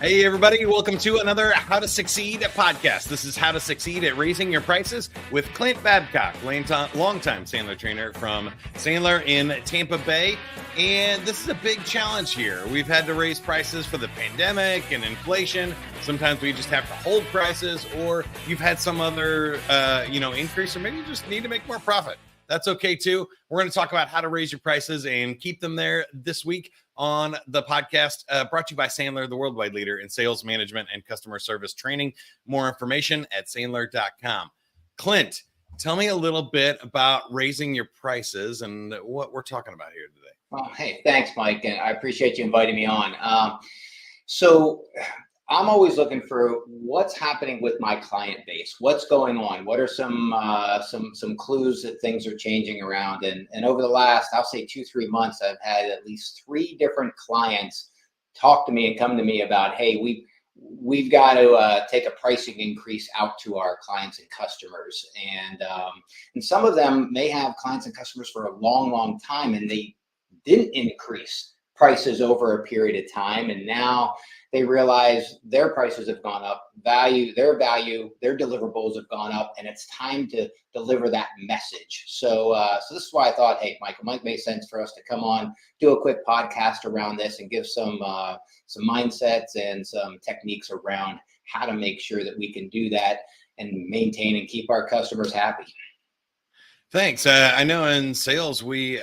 Hey, everybody. Welcome to another How to Succeed podcast. This is How to Succeed at Raising Your Prices with Clint Babcock, longtime Sandler trainer from Sandler in Tampa Bay. And this is a big challenge here. We've had to raise prices for the pandemic and inflation. Sometimes we just have to hold prices, or you've had some other, increase, or maybe you just need to make more profit. That's okay too. We're going to talk about how to raise your prices and keep them there this week on the podcast, brought to you by Sandler, the worldwide leader in sales management and customer service training. More information at sandler.com. Clint, tell me a little bit about raising your prices and what we're talking about here today. Oh, hey, thanks, Mike. And I appreciate you inviting me on. So I'm always looking for what's happening with my client base. What's going on? What are some clues that things are changing around? And over the last, I'll say 2-3 months, I've had at least 3 different clients talk to me and come to me about, hey, we've got to take a pricing increase out to our clients and customers. And some of them may have clients and customers for a long, long time, and they didn't increase prices over a period of time, and now they realize their prices have gone up, their deliverables have gone up, and it's time to deliver that message. So this is why I thought, hey, Mike, it might make sense for us to come on, do a quick podcast around this, and give some mindsets and some techniques around how to make sure that we can do that and maintain and keep our customers happy. Thanks. I know in sales we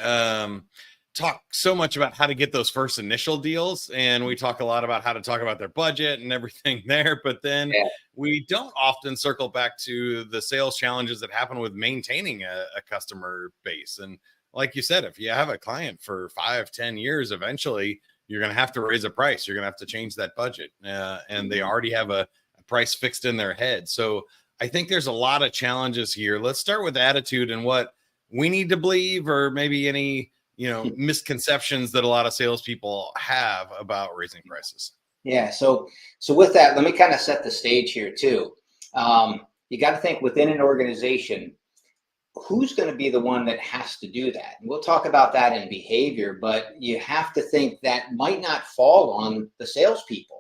talk so much about how to get those first initial deals, and we talk a lot about how to talk about their budget and everything there, but then we don't often circle back to the sales challenges that happen with maintaining a customer base. And like you said, if you have a client for 5-10 years, eventually you're going to have to raise a price. You're going to have to change that budget, and they already have a price fixed in their head. So I think there's a lot of challenges here. Let's start with attitude and what we need to believe, or maybe any misconceptions that a lot of salespeople have about raising prices. Yeah. So with that, let me kind of set the stage here too. You got to think within an organization, who's going to be the one that has to do that? And we'll talk about that in behavior, but you have to think that might not fall on the salespeople.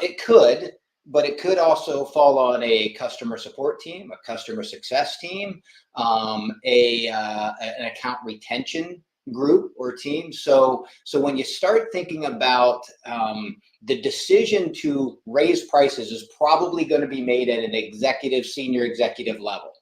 It could, but it could also fall on a customer support team, a customer success team, an account retention group or team. So when you start thinking about the decision to raise prices is probably going to be made at an senior executive level.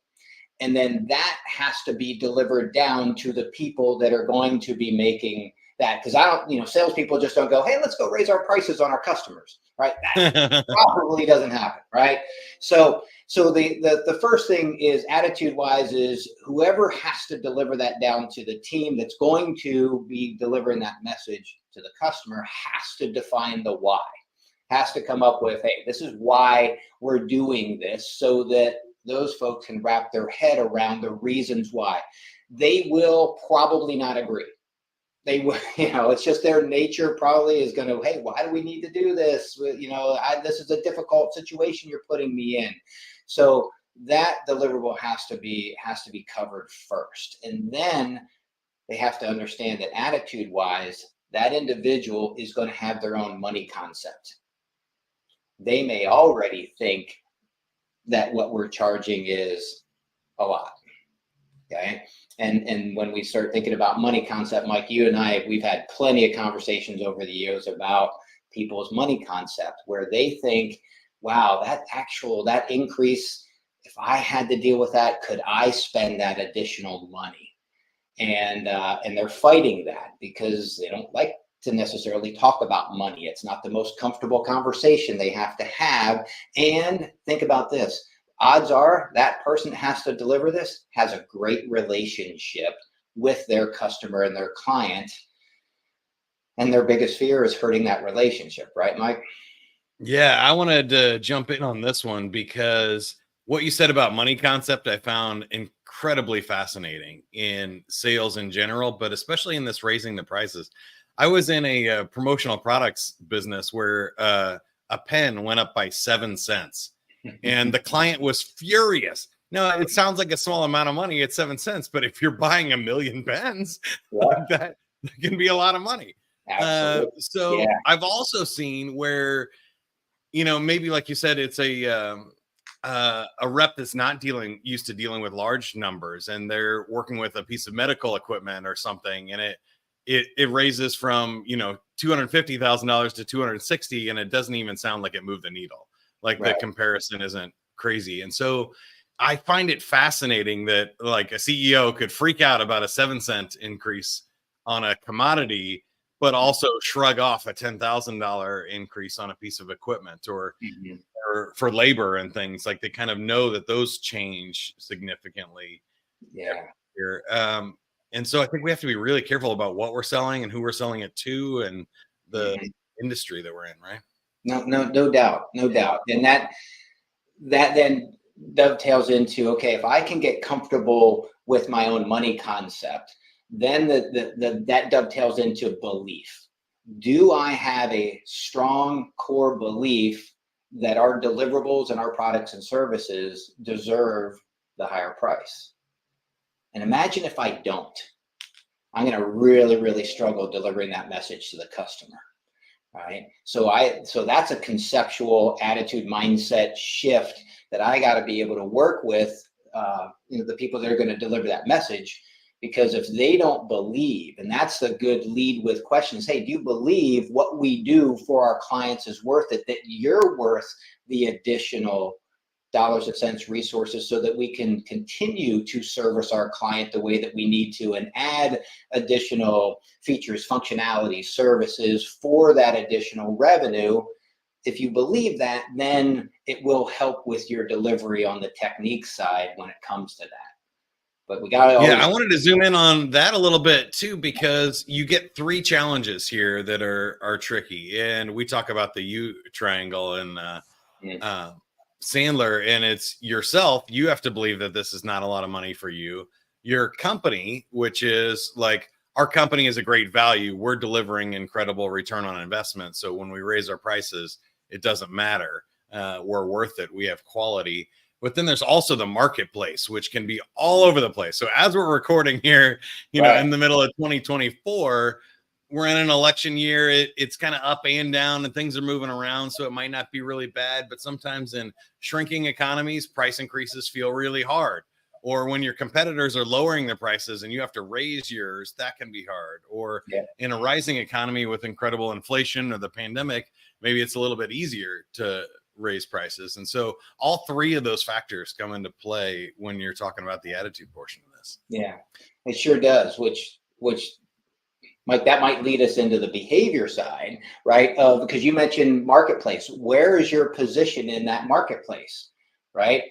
And then that has to be delivered down to the people that are going to be making that. Because salespeople just don't go, hey, let's go raise our prices on our customers, right? That probably doesn't happen, right? So the first thing is, attitude-wise, is whoever has to deliver that down to the team that's going to be delivering that message to the customer has to define the why, has to come up with, hey, this is why we're doing this, so that those folks can wrap their head around the reasons why. They will probably not agree. They will, it's just their nature probably is going to, hey, why do we need to do this? This is a difficult situation you're putting me in. So that deliverable has to be covered first. And then they have to understand that attitude-wise, that individual is going to have their own money concept. They may already think that what we're charging is a lot. Okay. And when we start thinking about money concept, Mike, you and I, we've had plenty of conversations over the years about people's money concept, where they think, wow, that increase, if I had to deal with that, could I spend that additional money? And they're fighting that because they don't like to necessarily talk about money. It's not the most comfortable conversation they have to have. And think about this. Odds are that person that has to deliver this has a great relationship with their customer and their client. And their biggest fear is hurting that relationship, right, Mike? Yeah, I wanted to jump in on this one because what you said about money concept, I found incredibly fascinating in sales in general, but especially in this raising the prices. I was in a promotional products business where a pen went up by 7 cents. And the client was furious. No, it sounds like a small amount of money at 7 cents, but if you're buying 1 million pens, that can be a lot of money. I've also seen where maybe like you said, it's a rep that's not used to dealing with large numbers, and they're working with a piece of medical equipment or something, and it raises from $250,000 to 260, and it doesn't even sound like it moved the needle. Like Right. the comparison isn't crazy, and so I find it fascinating that like a CEO could freak out about a 7-cent increase on a commodity, but also shrug off a $10,000 increase on a piece of equipment or Mhm. for labor and things. Like they kind of know that those change significantly Yeah. here. And so I think we have to be really careful about what we're selling and who we're selling it to and the Mhm. industry that we're in, right? No doubt, no doubt. And that then dovetails into, okay, if I can get comfortable with my own money concept, then that dovetails into belief. Do I have a strong core belief that our deliverables and our products and services deserve the higher price? And imagine if I don't, I'm going to really, really struggle delivering that message to the customer. Right. So that's a conceptual attitude mindset shift that I got to be able to work with, the people that are going to deliver that message, because if they don't believe, and that's the good lead with questions. Hey, do you believe what we do for our clients is worth it, that you're worth the additional dollars and cents resources so that we can continue to service our client the way that we need to and add additional features, functionality, services for that additional revenue? If you believe that, then it will help with your delivery on the technique side when it comes to that. But we got to Yeah, always. I wanted to zoom in on that a little bit too, because you get 3 challenges here that are tricky. And we talk about the U triangle and uh, Sandler, and it's yourself. You have to believe that this is not a lot of money for you. Your company, which is like, our company is a great value. We're delivering incredible return on investment. So when we raise our prices, it doesn't matter. We're worth it. We have quality. But then there's also the marketplace, which can be all over the place. So as we're recording here, Right. in the middle of 2024, we're in an election year. It's kind of up and down and things are moving around. So it might not be really bad, but sometimes in shrinking economies, price increases feel really hard. Or when your competitors are lowering their prices and you have to raise yours, that can be hard. Or Yeah. in a rising economy with incredible inflation or the pandemic, maybe it's a little bit easier to raise prices. And so all 3 of those factors come into play when you're talking about the attitude portion of this. Yeah, it sure does. Which Mike, that might lead us into the behavior side, right? Because you mentioned marketplace. Where is your position in that marketplace, right?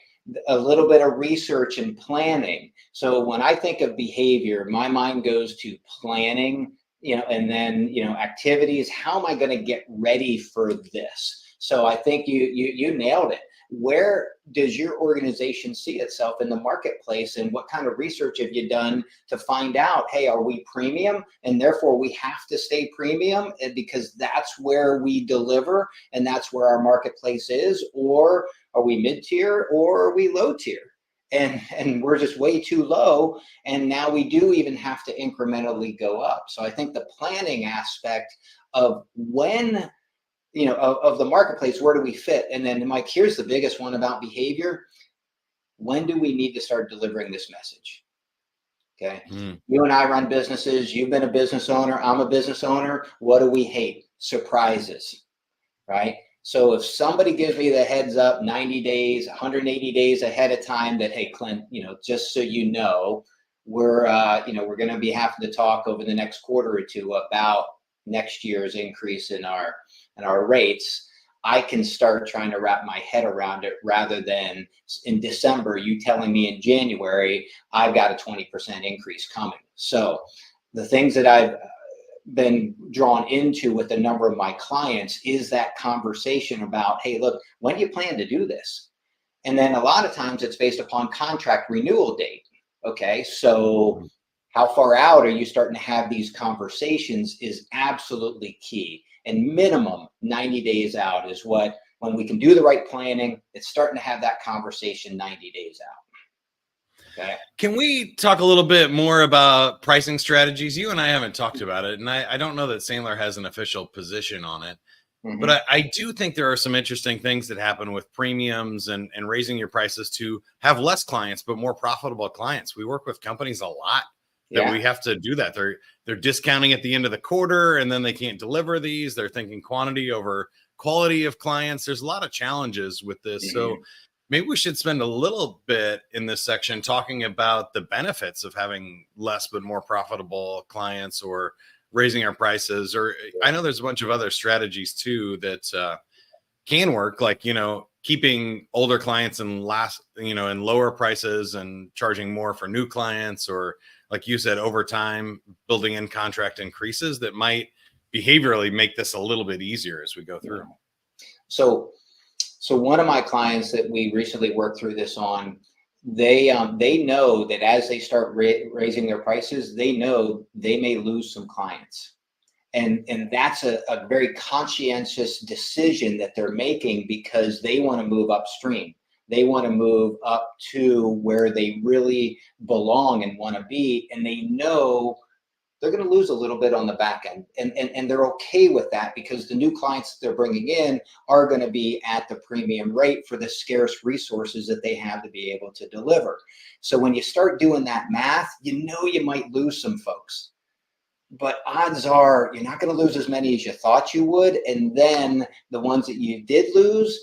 A little bit of research and planning. So when I think of behavior, my mind goes to planning, and then, activities. How am I going to get ready for this? So I think you nailed it. Where does your organization see itself in the marketplace, and what kind of research have you done to find out, hey, are we premium and therefore we have to stay premium because that's where we deliver and that's where our marketplace is? Or are we mid-tier, or are we low tier? And we're just way too low, and now we do even have to incrementally go up. So I think the planning aspect of when, of the marketplace, where do we fit? And then, Mike, here's the biggest one about behavior. When do we need to start delivering this message? Okay. You and I run businesses. You've been a business owner. I'm a business owner. What do we hate? Surprises, right? So if somebody gives me the heads up 90 days, 180 days ahead of time that, hey, Clint, just so you know, we're going to be having to talk over the next quarter or two about next year's increase in our rates, I can start trying to wrap my head around it, rather than in December you telling me in January I've got a 20% increase coming. So the things that I've been drawn into with a number of my clients is that conversation about, hey, look, when do you plan to do this? And then a lot of times it's based upon contract renewal date. Okay, so how far out are you starting to have these conversations is absolutely key. And minimum 90 days out is when we can do the right planning, it's starting to have that conversation 90 days out. Okay. Can we talk a little bit more about pricing strategies? You and I haven't talked about it, and I don't know that Sandler has an official position on it. But I do think there are some interesting things that happen with premiums and raising your prices to have less clients, but more profitable clients. We work with companies a lot that we have to do that. They're discounting at the end of the quarter, and then they can't deliver these. They're thinking quantity over quality of clients. There's a lot of challenges with this. So maybe we should spend a little bit in this section talking about the benefits of having less but more profitable clients, or raising our prices. Or I know there's a bunch of other strategies too that can work, like, keeping older clients in lower prices and charging more for new clients, or like you said, over time, building in contract increases that might behaviorally make this a little bit easier as we go through. So one of my clients that we recently worked through this on, they know that as they start raising their prices, they know they may lose some clients. And that's a very conscientious decision that they're making, because they want to move upstream. They want to move up to where they really belong and want to be. And they know they're going to lose a little bit on the back end. And they're okay with that, because the new clients that they're bringing in are going to be at the premium rate for the scarce resources that they have to be able to deliver. So when you start doing that math, you might lose some folks. But odds are you're not going to lose as many as you thought you would. And then the ones that you did lose,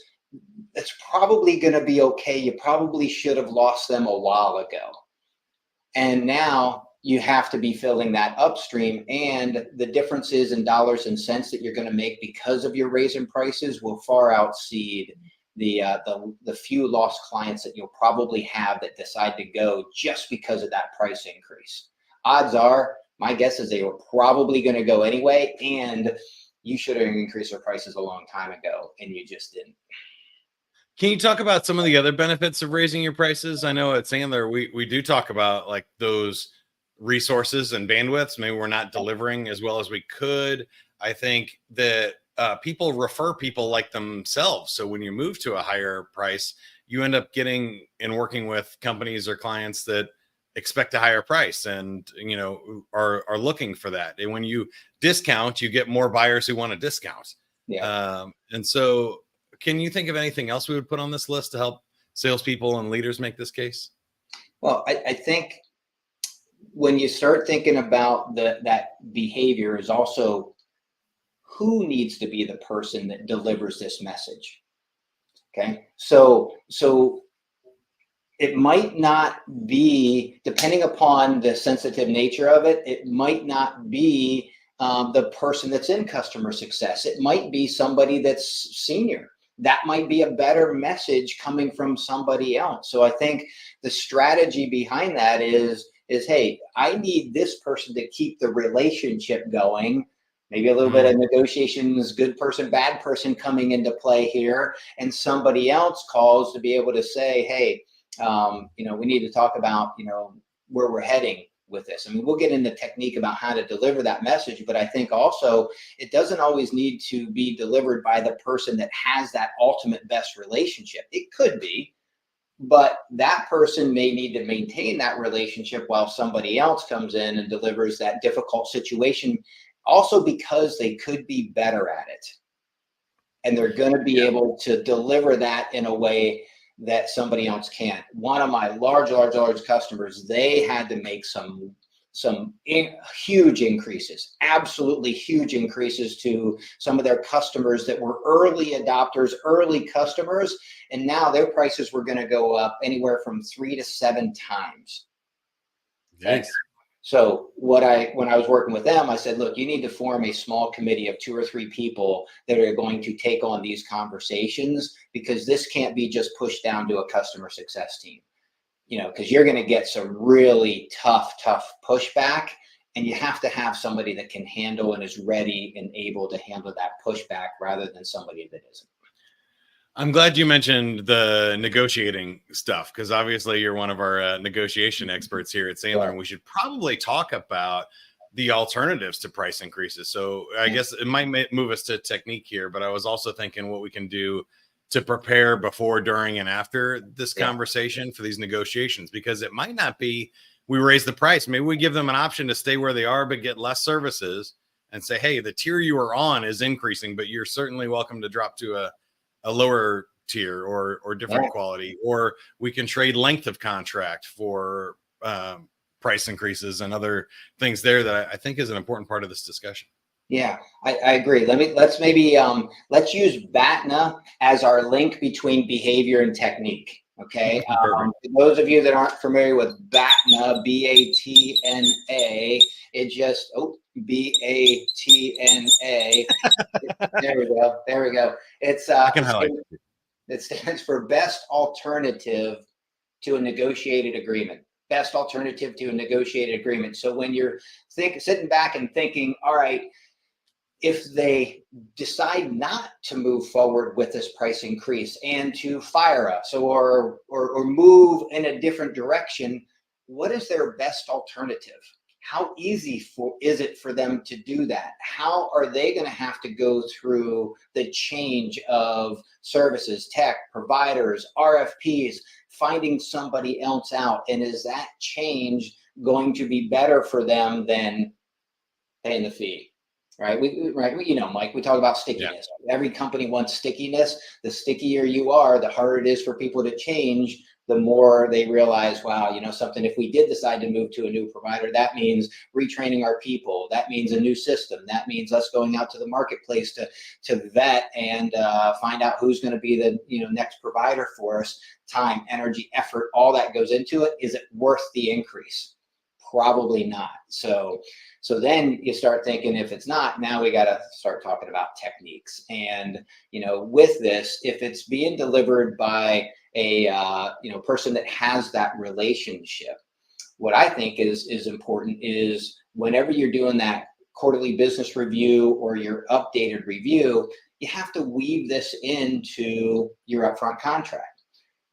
it's probably going to be okay. You probably should have lost them a while ago. And now you have to be filling that upstream. And the differences in dollars and cents that you're going to make because of your raise in prices will far exceed the few lost clients that you'll probably have that decide to go just because of that price increase. Odds are, my guess is they were probably going to go anyway, and you should have increased their prices a long time ago, and you just didn't. Can you talk about some of the other benefits of raising your prices? I know at Sandler, we do talk about like those resources and bandwidths. Maybe we're not delivering as well as we could. I think that people refer people like themselves. So when you move to a higher price, you end up getting and working with companies or clients that expect a higher price and are looking for that. And when you discount, you get more buyers who want to discount. And so can you think of anything else we would put on this list to help salespeople and leaders make this case? Well, I think when you start thinking about that behavior is also who needs to be the person that delivers this message. Okay. So it might not be, depending upon the sensitive nature of it, it might not be the person that's in customer success. It might be somebody that's senior. That might be a better message coming from somebody else. So I think the strategy behind that is, hey, I need this person to keep the relationship going. Maybe a little bit of negotiations, good person, bad person coming into play here. And somebody else calls to be able to say, hey, we need to talk about, where we're heading with this. I mean, we'll get into technique about how to deliver that message, but I think also it doesn't always need to be delivered by the person that has that ultimate best relationship. It could be, but that person may need to maintain that relationship while somebody else comes in and delivers that difficult situation, also because they could be better at it. And they're going to be able to deliver that in a way that somebody else can't. One of my large customers, they had to make some huge increases, absolutely huge increases to some of their customers that were early adopters, early customers, and now their prices were going to go up anywhere from 3 to 7 times. Nice. So when I was working with them, I said, look, you need to form a small committee of 2 or 3 people that are going to take on these conversations, because this can't be just pushed down to a customer success team, because you're going to get some really tough pushback, and you have to have somebody that can handle and is ready and able to handle that pushback rather than somebody that isn't. I'm glad you mentioned the negotiating stuff, because obviously you're one of our negotiation experts here at Sandler, and we should probably talk about the alternatives to price increases. So I guess it might move us to technique here, but I was also thinking what we can do to prepare before, during, and after this conversation for these negotiations, because it might not be we raise the price. Maybe we give them an option to stay where they are, but get less services. and say, hey, the tier you are on is increasing, but you're certainly welcome to drop to a lower tier or different quality, or we can trade length of contract for price increases and other things there that I think is an important part of this discussion. Yeah, I agree. Let's let's use BATNA as our link between behavior and technique. Okay. For those of you that aren't familiar with BATNA, BATNA, it just BATNA. There we go. There we go. It stands for best alternative to a negotiated agreement. Best alternative to a negotiated agreement. So when you're sitting back and thinking, all right, if they decide not to move forward with this price increase and to fire us or move in a different direction, what is their best alternative? How easy is it for them to do that? How are they going to have to go through the change of services, tech, providers, RFPs, finding somebody else out? And is that change going to be better for them than paying the fee? Right. You know, Mike, we talk about stickiness. Yeah. Every company wants stickiness. The stickier you are, the harder it is for people to change, the more they realize, wow, you know, something, if we did decide to move to a new provider, that means retraining our people. That means a new system. That means us going out to the marketplace to vet and find out who's going to be the, you know, next provider for us. Time, energy, effort, all that goes into it. Is it worth the increase? Probably not. So then you start thinking, if it's not, now we got to start talking about techniques. And, you know, with this, if it's being delivered by a, you know, person that has that relationship, what I think is important is whenever you're doing that quarterly business review or your updated review, you have to weave this into your upfront contract.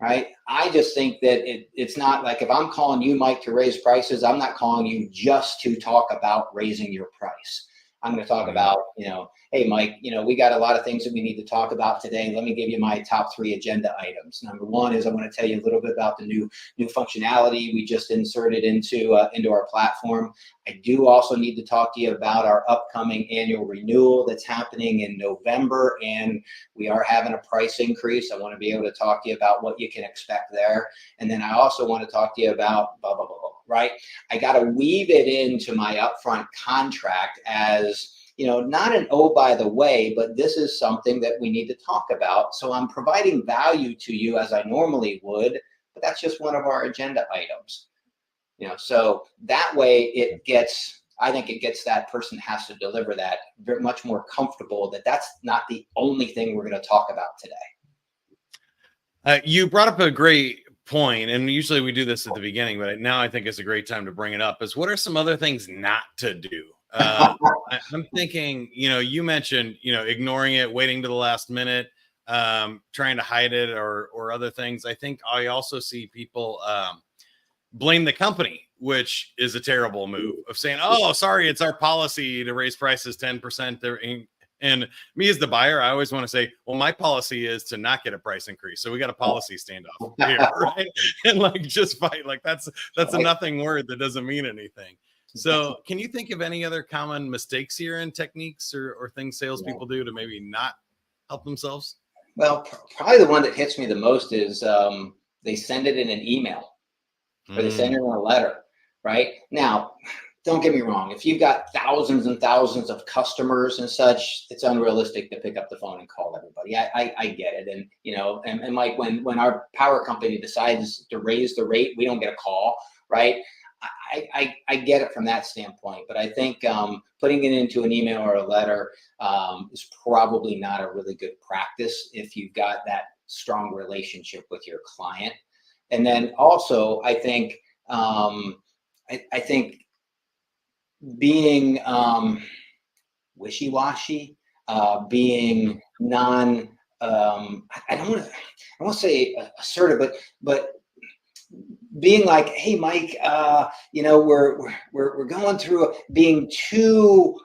Right. I just think that it's not like, if I'm calling you, Mike, to raise prices, I'm not calling you just to talk about raising your price. I'm going to talk about, you know, hey, Mike, you know, we got a lot of things that we need to talk about today. Let me give you my top 3 agenda items. Number 1 is I want to tell you a little bit about the new functionality we just inserted into our platform. I do also need to talk to you about our upcoming annual renewal that's happening in November, and we are having a price increase. I want to be able to talk to you about what you can expect there. And then I also want to talk to you about blah, blah, blah, blah, right? I got to weave it into my upfront contract as, you know, not an oh, by the way, but this is something that we need to talk about. So I'm providing value to you as I normally would, but that's just one of our agenda items. You know, so that way it gets, I think it gets that person has to deliver that very much more comfortable that that's not the only thing we're going to talk about today. You brought up a great point, and usually we do this at the beginning, but now I think it's a great time to bring it up, is what are some other things not to do? I'm thinking, you know, you mentioned, you know, ignoring it, waiting to the last minute, trying to hide it or other things. I think I also see people blame the company, which is a terrible move of saying, oh, sorry, it's our policy to raise prices 10%. And me as the buyer, I always want to say, well, my policy is to not get a price increase. So we got a policy standoff here, right? And like, just fight. Like that's a nothing word that doesn't mean anything. So can you think of any other common mistakes here in techniques or things salespeople do to maybe not help themselves? Well, probably the one that hits me the most is they send it in an email or they send it in a letter, right? Now, don't get me wrong. If you've got thousands and thousands of customers and such, it's unrealistic to pick up the phone and call everybody. I get it. And, you know, and Mike, when our power company decides to raise the rate, we don't get a call, right? I get it from that standpoint, but I think putting it into an email or a letter is probably not a really good practice if you've got that strong relationship with your client. And then also, I think I think being wishy-washy, being non, I don't want to say assertive, but being like, hey, Mike, you know, we're going through being too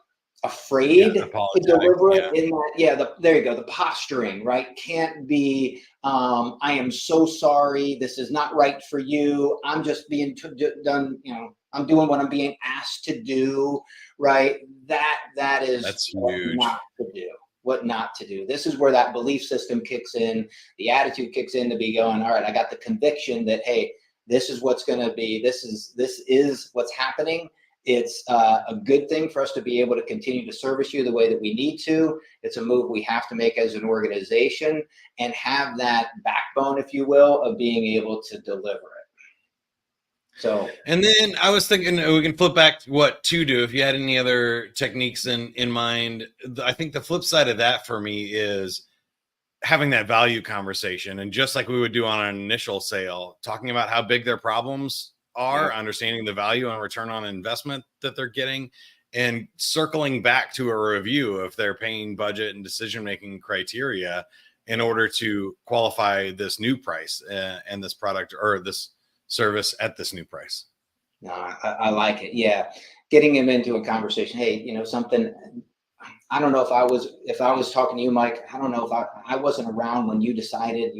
afraid to deliver it in that. There you go. The posturing, right? Can't be, I am so sorry. This is not right for you. I'm just being done, you know, I'm doing what I'm being asked to do, right? That is That's what huge. not to do. What not to do. This is where that belief system kicks in, the attitude kicks in to be going, all right, I got the conviction that, hey, this is what's going to be, this is what's happening. It's a good thing for us to be able to continue to service you the way that we need to. It's a move we have to make as an organization and have that backbone, if you will, of being able to deliver it. So, and then I was thinking we can flip back to what to do if you had any other techniques in mind. I think the flip side of that for me is having that value conversation, and just like we would do on an initial sale, talking about how big their problems are, yeah. understanding the value and return on investment that they're getting, and circling back to a review of their paying budget and decision-making criteria in order to qualify this new price and this product or this service at this new price. No, I like it. Yeah. Getting him into a conversation. Hey, you know, something, I don't know if I was talking to you, Mike, I don't know if I wasn't around when you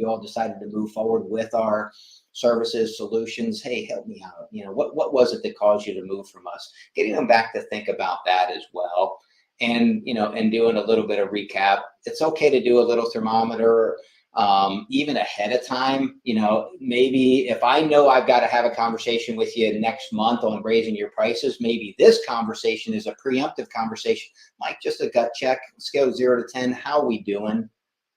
all decided to move forward with our services, solutions. Hey, help me out. You know, what was it that caused you to move from us? Getting them back to think about that as well. And, you know, and doing a little bit of recap. It's okay to do a little thermometer, even ahead of time. You know, maybe if I know I've got to have a conversation with you next month on raising your prices, maybe this conversation is a preemptive conversation. Mike, just a gut check, scale 0 to 10. How are we doing?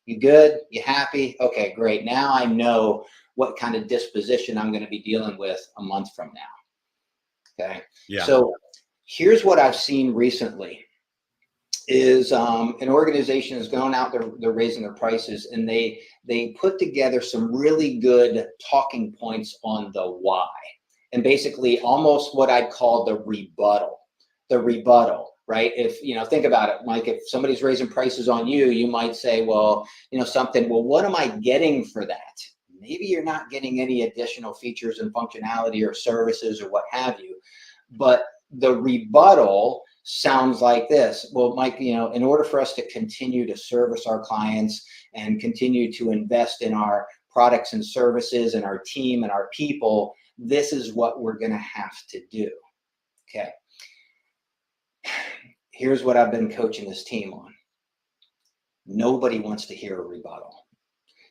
You good? You happy? Okay, great. Now I know what kind of disposition I'm going to be dealing with a month from now. Okay. Yeah. So here's what I've seen recently is an organization has gone out, they're raising their prices, and they put together some really good talking points on the why, and basically almost what I'd call the rebuttal, right? If, you know, think about it, Mike, if somebody's raising prices on you, you might say, well, you know, something, well, what am I getting for that? Maybe you're not getting any additional features and functionality or services or what have you, but the rebuttal sounds like this. Well, Mike, you know, in order for us to continue to service our clients and continue to invest in our products and services and our team and our people, this is what we're going to have to do. Okay. Here's what I've been coaching this team on. Nobody wants to hear a rebuttal.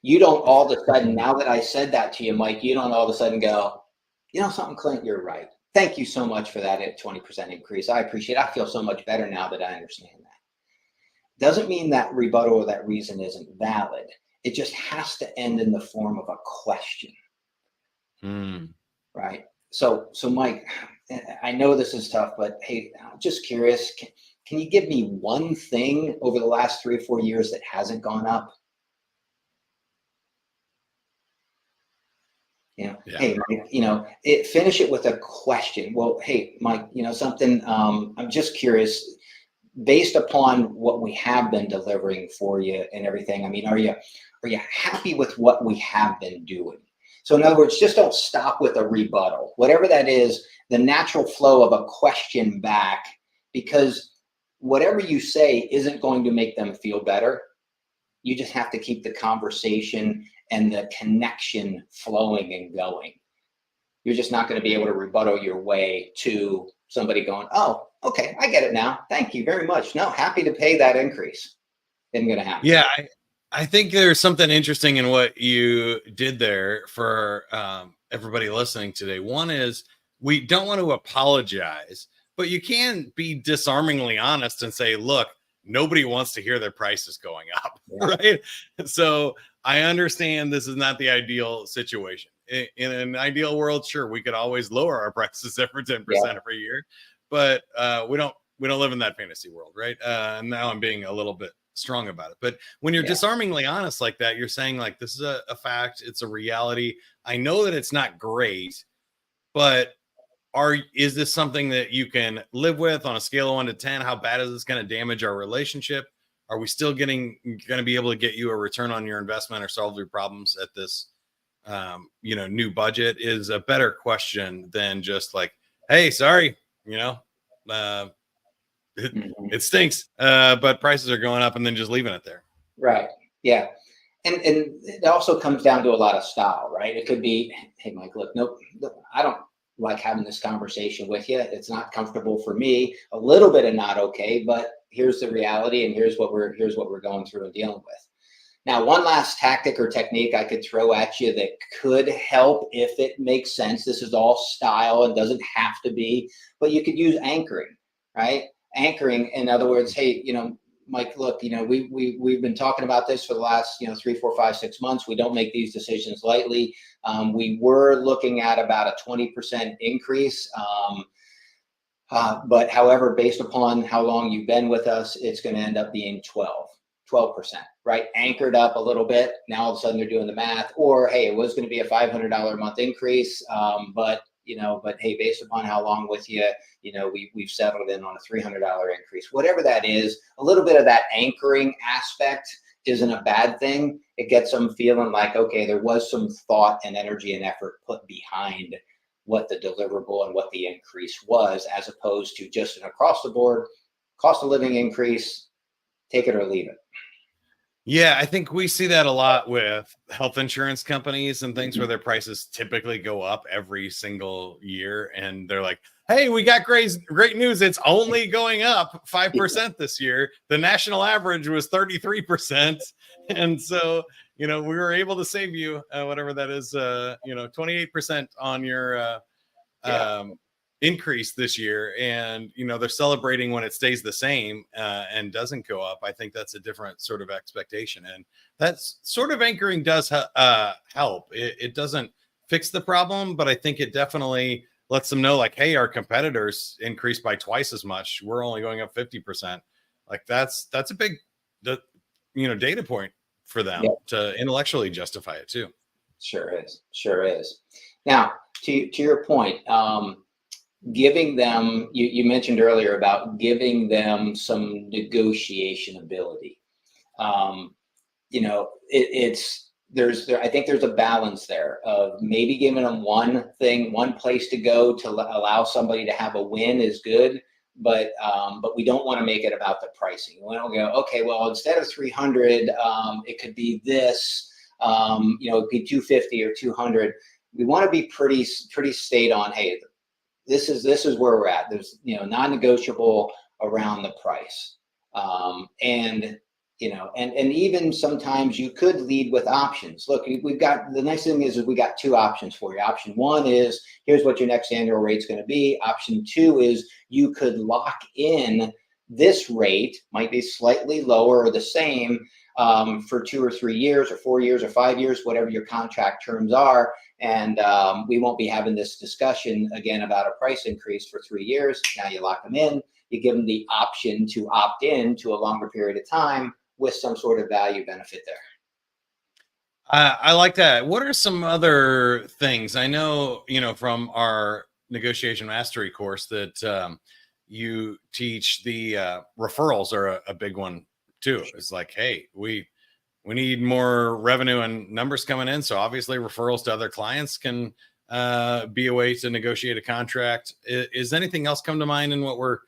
You don't all of a sudden, now that I said that to you, Mike, you don't all of a sudden go, you know something, Clint, you're right. Thank you so much for that 20% increase. I appreciate it. I feel so much better now that I understand that. Doesn't mean that rebuttal or that reason isn't valid. It just has to end in the form of a question. Right? So Mike, I know this is tough, but hey, I'm just curious. Can you give me one thing over the last 3 or 4 years that hasn't gone up? You know, yeah. Hey, Mike, you know, finish it with a question. Well, hey, Mike, you know, something, I'm just curious, based upon what we have been delivering for you and everything. I mean, are you happy with what we have been doing? So in other words, just don't stop with a rebuttal, whatever that is, the natural flow of a question back, because whatever you say isn't going to make them feel better. You just have to keep the conversation and the connection flowing and going. You're just not going to be able to rebuttal your way to somebody going, oh, okay, I get it now. Thank you very much. No, happy to pay that increase. Isn't going to happen. Yeah, I think there's something interesting in what you did there for everybody listening today. One is we don't want to apologize, but you can be disarmingly honest and say, look, nobody wants to hear their prices going up, right? So I understand this is not the ideal situation. In an ideal world, sure, we could always lower our prices every 10% every year, but we don't live in that fantasy world, right? Now I'm being a little bit strong about it, but when you're disarmingly honest like that, you're saying like, this is a fact, it's a reality. I know that it's not great, but is this something that you can live with on a scale of 1 to 10? How bad is this going to damage our relationship? Are we still going to be able to get you a return on your investment or solve your problems at this, new budget? Is a better question than just like, hey, sorry, it stinks, but prices are going up, and then just leaving it there. Right. Yeah. And it also comes down to a lot of style, right? It could be, hey, Mike, look, nope, I don't like having this conversation with you. It's not comfortable for me, a little bit of not okay, but here's the reality, and here's what we're going through and dealing with. Now, one last tactic or technique I could throw at you that could help if it makes sense. This is all style and doesn't have to be, but you could use anchoring, right? Anchoring, in other words, hey, Mike, look, we've been talking about this for the last, 3, 4, 5, 6 months. We don't make these decisions lightly. We were looking at about a 20% increase. But however, based upon how long you've been with us, it's going to end up being 12%, right? Anchored up a little bit. Now all of a sudden they're doing the math, or, hey, it was going to be a $500 a month increase. But hey, based upon how long with you, we've settled in on a $300 increase, whatever that is. A little bit of that anchoring aspect isn't a bad thing. It gets them feeling like, okay, there was some thought and energy and effort put behind what the deliverable and what the increase was, as opposed to just an across the board cost of living increase, take it or leave it. Yeah, I think we see that a lot with health insurance companies and things where their prices typically go up every single year. And they're like, hey, we got great news. It's only going up 5% this year. The national average was 33%. And so, we were able to save you whatever that is, 28% on your increase this year. And they're celebrating when it stays the same and doesn't go up. I think that's a different sort of expectation, and that's sort of anchoring does help. It doesn't fix the problem, but I think it definitely lets them know, like, hey, our competitors increased by twice as much, we're only going up 50%. Like that's a big data point for them to intellectually justify it too. Sure is. Now, to your point, giving them, you mentioned earlier about giving them some negotiation ability. I think there's a balance there of maybe giving them one place to go to allow somebody to have a win is good, but we don't want to make it about the pricing. We don't go, okay, well, instead of 300, it could be this, it could be 250 or 200. We want to be pretty stayed on, hey, this is where we're at. There's, non-negotiable around the price. And even sometimes you could lead with options. Look, the nice thing is we got 2 options for you. Option 1 is, here's what your next annual rate's going to be. Option 2 is you could lock in this rate, might be slightly lower or the same, for 2 or 3 years or 4 years or 5 years, whatever your contract terms are. And we won't be having this discussion again about a price increase for 3 years. Now you lock them in, you give them the option to opt in to a longer period of time with some sort of value benefit there. I like that. What are some other things? I know, from our negotiation mastery course that you teach, the referrals are a big one too. It's like, hey, we need more revenue and numbers coming in. So obviously referrals to other clients can be a way to negotiate a contract. Is anything else come to mind in what we're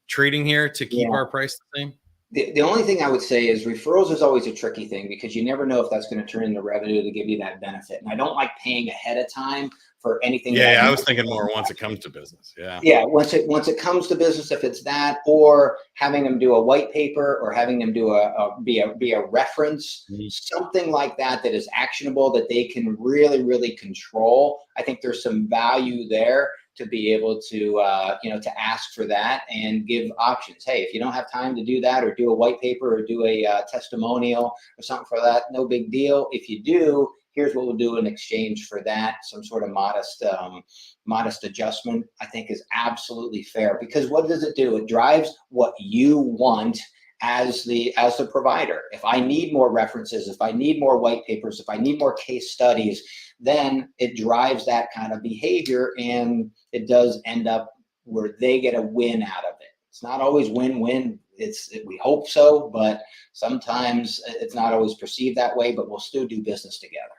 treating here to keep our price the same? The only thing I would say is referrals is always a tricky thing because you never know if that's going to turn into revenue to give you that benefit. And I don't like paying ahead of time for anything. Yeah, I was thinking more once it comes to business. Yeah. Once it comes to business, if it's that, or having them do a white paper, or having them do be a reference, something like that is actionable, that they can really, really control. I think there's some value there to be able to to ask for that and give options. Hey, if you don't have time to do that, or do a white paper, or do a testimonial or something for that, no big deal. If you do, here's what we'll do in exchange for that. Some sort of modest adjustment, I think, is absolutely fair, because what does it do? It drives what you want as the provider. If I need more references, if I need more white papers, if I need more case studies, then it drives that kind of behavior, and it does end up where they get a win out of it. It's not always win-win. We hope so, but sometimes it's not always perceived that way, but we'll still do business together.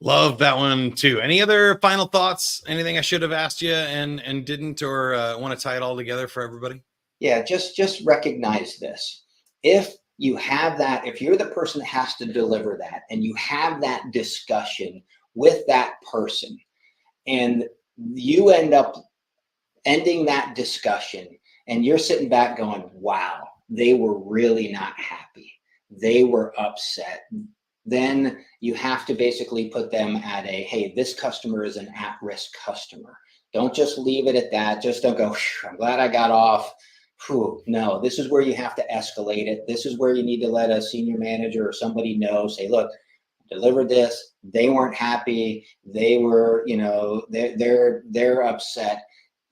Love that one too. Any other final thoughts? Anything I should have asked you and didn't, or want to tie it all together for everybody? Yeah, just recognize this. If you have that, if you're the person that has to deliver that, and you have that discussion with that person, and you end up ending that discussion and you're sitting back going, wow, they were really not happy. They were upset. Then you have to basically put them at a, hey, this customer is an at-risk customer. Don't just leave it at that. Just don't go, I'm glad I got off. Whew. No, this is where you have to escalate it. This is where you need to let a senior manager or somebody know, say, look, delivered this. They weren't happy. They were, they're upset.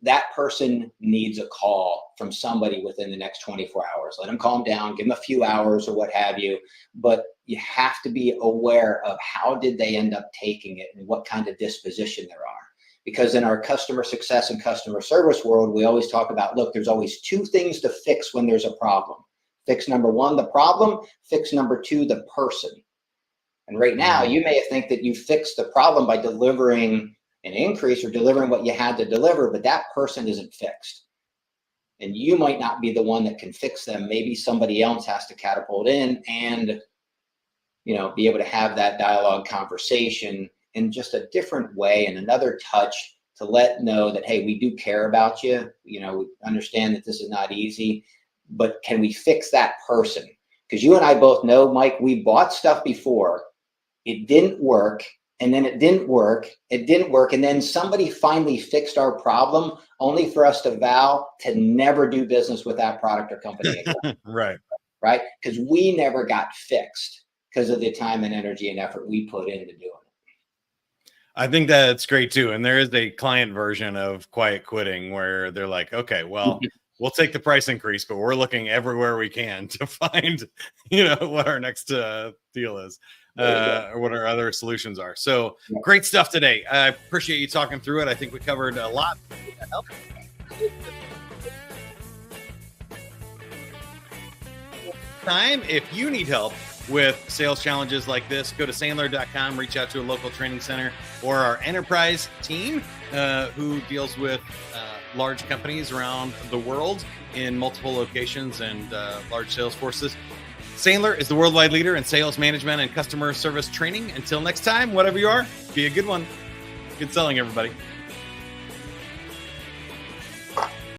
That person needs a call from somebody within the next 24 hours. Let them calm down, give them a few hours or what have you. But you have to be aware of how did they end up taking it and what kind of disposition there are. Because in our customer success and customer service world, we always talk about, look, there's always two things to fix when there's a problem. Fix number one, the problem. Fix number two, the person. And right now, you may think that you fixed the problem by delivering an increase or delivering what you had to deliver, but that person isn't fixed. And you might not be the one that can fix them. Maybe somebody else has to catapult in and, be able to have that dialogue conversation in just a different way and another touch to let know that, hey, we do care about you. We understand that this is not easy, but can we fix that person? Because you and I both know, Mike, we bought stuff before. It didn't work. And then it didn't work. And then somebody finally fixed our problem only for us to vow to never do business with that product or company again. Right. Because we never got fixed because of the time and energy and effort we put into doing it. I think that's great too. And there is a client version of quiet quitting where they're like, okay, well, we'll take the price increase, but we're looking everywhere we can to find, what our next deal is. Or what our other solutions are. So great stuff today. I appreciate you talking through it. I think we covered a lot. If you need help with sales challenges like this, go to Sandler.com, reach out to a local training center or our enterprise team who deals with large companies around the world in multiple locations and large sales forces. Sandler is the worldwide leader in sales management and customer service training. Until next time, whatever you are, be a good one. Good selling, everybody.